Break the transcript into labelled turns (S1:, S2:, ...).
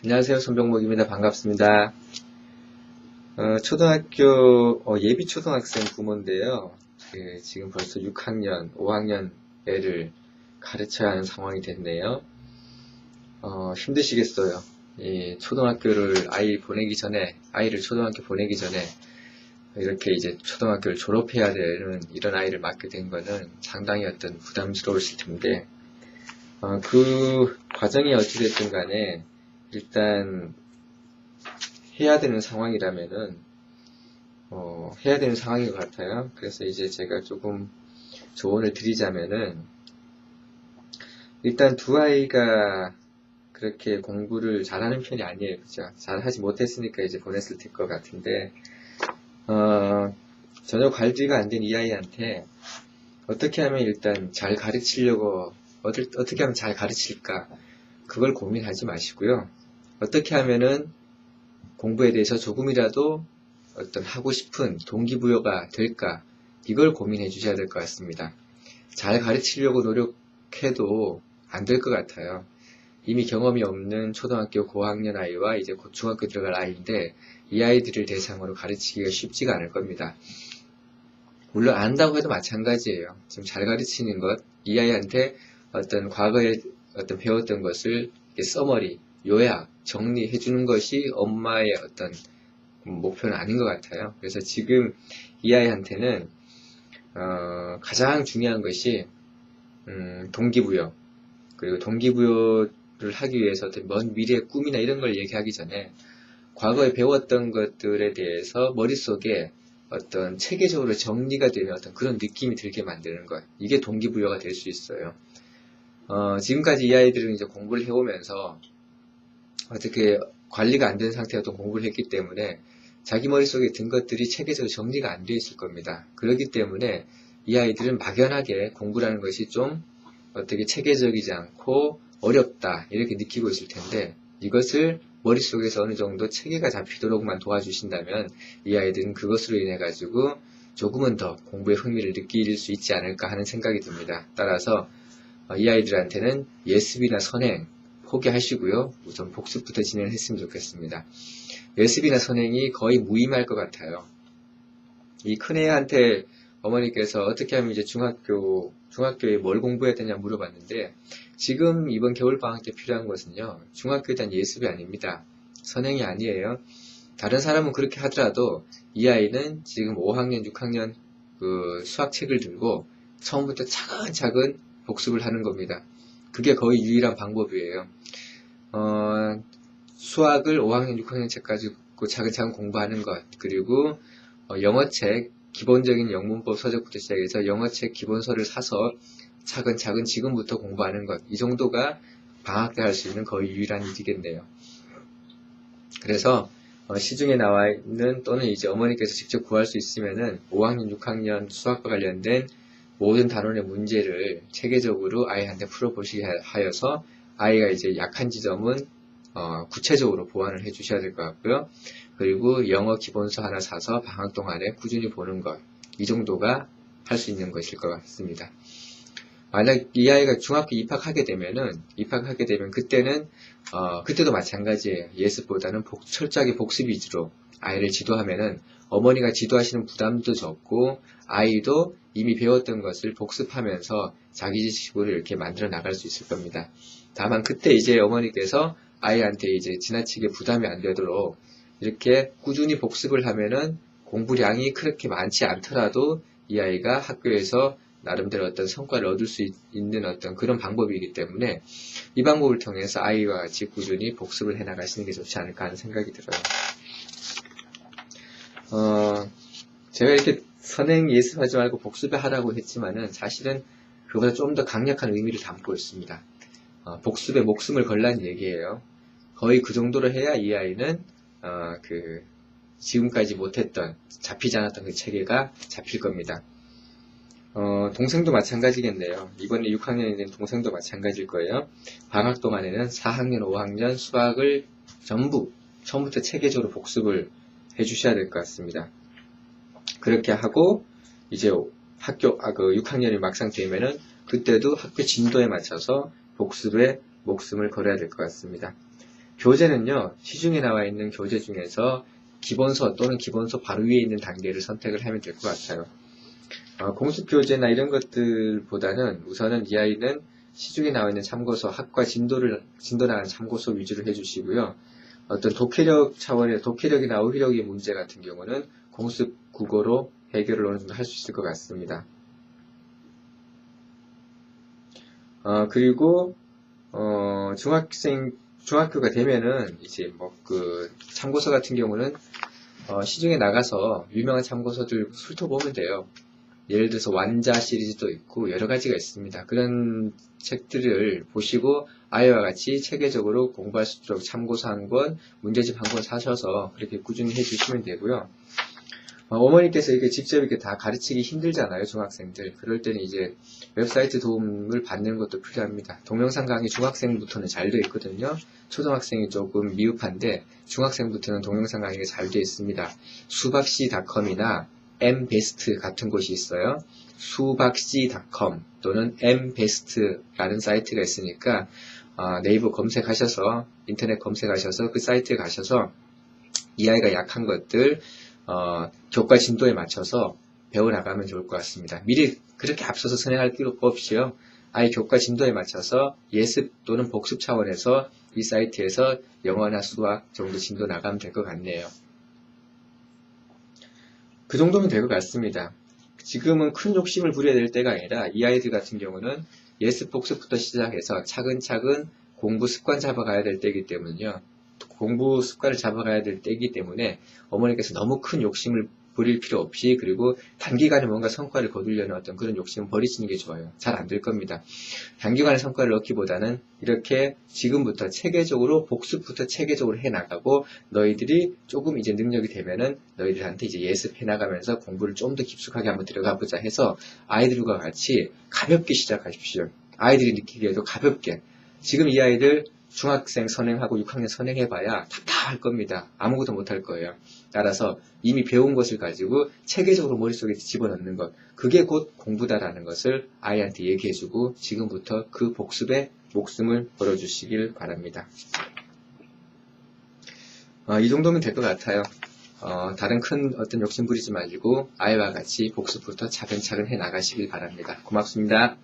S1: 안녕하세요. 손병목입니다. 반갑습니다. 초등학교 예비 초등학생 부모인데요. 지금 벌써 6학년, 5학년 애를 가르쳐야 하는 상황이 됐네요. 힘드시겠어요. 이 초등학교를 아이를 초등학교 보내기 전에 이렇게 이제 초등학교를 졸업해야 되는 이런 아이를 맡게 된 거는 상당히 어떤 부담스러우실 텐데, 그 과정이 어찌됐든 간에 일단 해야 되는 상황이라면은 해야 되는 상황인 것 같아요. 그래서 이제 제가 조금 조언을 드리자면은 일단 두 아이가 그렇게 공부를 잘하는 편이 아니에요. 그죠? 잘하지 못했으니까 이제 보냈을 것 같은데 전혀 관리가 안 된 이 아이한테 어떻게 하면 일단 잘 가르치려고 어떻게 하면 잘 가르칠까 그걸 고민하지 마시고요. 어떻게 하면은 공부에 대해서 조금이라도 어떤 하고 싶은 동기부여가 될까 이걸 고민해 주셔야 될 것 같습니다. 잘 가르치려고 노력해도 안 될 것 같아요. 이미 경험이 없는 초등학교 고학년 아이와 이제 곧 중학교 들어갈 아이인데 이 아이들을 대상으로 가르치기가 쉽지가 않을 겁니다. 물론 안다고 해도 마찬가지예요. 지금 잘 가르치는 것, 이 아이한테 어떤 과거에 어떤 배웠던 것을 써머리, 요약, 정리해 주는 것이 엄마의 어떤 목표는 아닌 것 같아요. 그래서 지금 이 아이한테는 가장 중요한 것이 동기부여, 그리고 동기부여를 하기 위해서 어떤 먼 미래의 꿈이나 이런 걸 얘기하기 전에 과거에 배웠던 것들에 대해서 머릿속에 어떤 체계적으로 정리가 되는 어떤 그런 느낌이 들게 만드는 것, 이게 동기부여가 될 수 있어요. 지금까지 이 아이들은 이제 공부를 해오면서 어떻게 관리가 안 된 상태의 어떤 공부를 했기 때문에 자기 머릿속에 든 것들이 체계적으로 정리가 안 되어 있을 겁니다. 그렇기 때문에 이 아이들은 막연하게 공부라는 것이 좀 어떻게 체계적이지 않고 어렵다 이렇게 느끼고 있을 텐데 이것을 머릿속에서 어느 정도 체계가 잡히도록만 도와주신다면 이 아이들은 그것으로 인해 가지고 조금은 더 공부에 흥미를 느낄 수 있지 않을까 하는 생각이 듭니다. 따라서 이 아이들한테는 예습이나 선행 포기하시고요. 우선 복습부터 진행을 했으면 좋겠습니다. 예습이나 선행이 거의 무의미할 것 같아요. 이 큰애한테 어머니께서 어떻게 하면 이제 중학교에 뭘 공부해야 되냐 물어봤는데 지금 이번 겨울방학 때 필요한 것은요. 중학교에 대한 예습이 아닙니다. 선행이 아니에요. 다른 사람은 그렇게 하더라도 이 아이는 지금 5학년, 6학년 그 수학책을 들고 처음부터 차근차근 복습을 하는 겁니다. 그게 거의 유일한 방법이에요. 수학을 5학년, 6학년 책 가지고 차근차근 공부하는 것, 그리고 영어책, 기본적인 영문법 서적부터 시작해서 영어책 기본서를 사서 차근차근 지금부터 공부하는 것, 이 정도가 방학 때 할 수 있는 거의 유일한 일이겠네요. 그래서 시중에 나와 있는 또는 이제 어머니께서 직접 구할 수 있으면은 5학년, 6학년 수학과 관련된 모든 단원의 문제를 체계적으로 아이한테 풀어보시게 하여서 아이가 이제 약한 지점은 구체적으로 보완을 해 주셔야 될 것 같고요. 그리고 영어 기본서 하나 사서 방학 동안에 꾸준히 보는 것, 이 정도가 할 수 있는 것일 것 같습니다. 만약 이 아이가 중학교 입학하게 되면 그때는 그때도 마찬가지예요. 예습보다는 철저하게 복습 위주로 아이를 지도하면은 어머니가 지도하시는 부담도 적고 아이도 이미 배웠던 것을 복습하면서 자기 지식으로 이렇게 만들어 나갈 수 있을 겁니다. 다만 그때 이제 어머니께서 아이한테 이제 지나치게 부담이 안 되도록 이렇게 꾸준히 복습을 하면은 공부량이 그렇게 많지 않더라도 이 아이가 학교에서 나름대로 어떤 성과를 얻을 수 있는 어떤 그런 방법이기 때문에 이 방법을 통해서 아이와 같이 꾸준히 복습을 해 나가시는 게 좋지 않을까 하는 생각이 들어요. 제가 이렇게 선행 예습하지 말고 복습을 하라고 했지만은 사실은 그보다 좀 더 강력한 의미를 담고 있습니다. 복습에 목숨을 걸라는 얘기예요. 거의 그 정도로 해야 이 아이는 지금까지 못했던 잡히지 않았던 그 체계가 잡힐 겁니다. 동생도 마찬가지겠네요. 이번에 6학년이 된 동생도 마찬가지일 거예요. 방학 동안에는 4학년, 5학년 수학을 전부 처음부터 체계적으로 복습을 해 주셔야 될 것 같습니다. 그렇게 하고 이제 6학년이 막상 되면은 그때도 학교 진도에 맞춰서 복습에 목숨을 걸어야 될 것 같습니다. 교재는요, 시중에 나와 있는 교재 중에서 기본서 또는 기본서 바로 위에 있는 단계를 선택을 하면 될 것 같아요. 공식 교재나 이런 것들보다는 우선은 이 아이는 시중에 나와 있는 참고서, 학과 진도 나가는 참고서 위주로 해주시고요. 어떤 독해력 차원의 독해력이나 어휘력의 문제 같은 경우는 공습 국어로 해결을 어느 정도 할 수 있을 것 같습니다. 그리고 중학교가 되면은 이제 참고서 같은 경우는 시중에 나가서 유명한 참고서들 훑어보면 돼요. 예를 들어서 완자 시리즈도 있고 여러 가지가 있습니다. 그런 책들을 보시고 아이와 같이 체계적으로 공부할 수 있도록 참고서 한 권, 문제집 한 권 사셔서 그렇게 꾸준히 해주시면 되고요. 어머니께서 이렇게 직접 이렇게 다 가르치기 힘들잖아요, 중학생들. 그럴 때는 이제 웹사이트 도움을 받는 것도 필요합니다. 동영상 강의 중학생부터는 잘 되어 있거든요. 초등학생이 조금 미흡한데 중학생부터는 동영상 강의가 잘 되어 있습니다. 수박씨.com이나 mbest 같은 곳이 있어요. 수박씨.com 또는 mbest라는 사이트가 있으니까 네이버 검색하셔서 인터넷 검색하셔서 그 사이트에 가셔서 이 아이가 약한 것들 교과 진도에 맞춰서 배워나가면 좋을 것 같습니다. 미리 그렇게 앞서서 선행할 필요 없이요. 아이 교과 진도에 맞춰서 예습 또는 복습 차원에서 이 사이트에서 영어나 수학 정도 진도 나가면 될 것 같네요. 그 정도면 될 것 같습니다. 지금은 큰 욕심을 부려야 될 때가 아니라 이 아이들 같은 경우는 예습 복습부터 시작해서 차근차근 공부 습관 잡아가야 될 때이기 때문에요. 공부 습관을 잡아가야 될 때이기 때문에 어머니께서 너무 큰 욕심을 부릴 필요 없이 그리고 단기간에 뭔가 성과를 거두려는 어떤 그런 욕심을 버리시는 게 좋아요. 잘 안 될 겁니다. 단기간에 성과를 얻기보다는 이렇게 지금부터 체계적으로 복습부터 체계적으로 해나가고 너희들이 조금 이제 능력이 되면은 너희들한테 이제 예습해 나가면서 공부를 좀 더 깊숙하게 한번 들어가 보자 해서 아이들과 같이 가볍게 시작하십시오. 아이들이 느끼기에도 가볍게. 지금 이 아이들 중학생 선행하고 6학년 선행해봐야 답답할 겁니다. 아무것도 못할 거예요. 따라서 이미 배운 것을 가지고 체계적으로 머릿속에 집어넣는 것, 그게 곧 공부다라는 것을 아이한테 얘기해주고 지금부터 그 복습에 목숨을 걸어주시길 바랍니다. 이 정도면 될 것 같아요. 다른 큰 어떤 욕심 부리지 말고 아이와 같이 복습부터 차근차근 해 나가시길 바랍니다. 고맙습니다.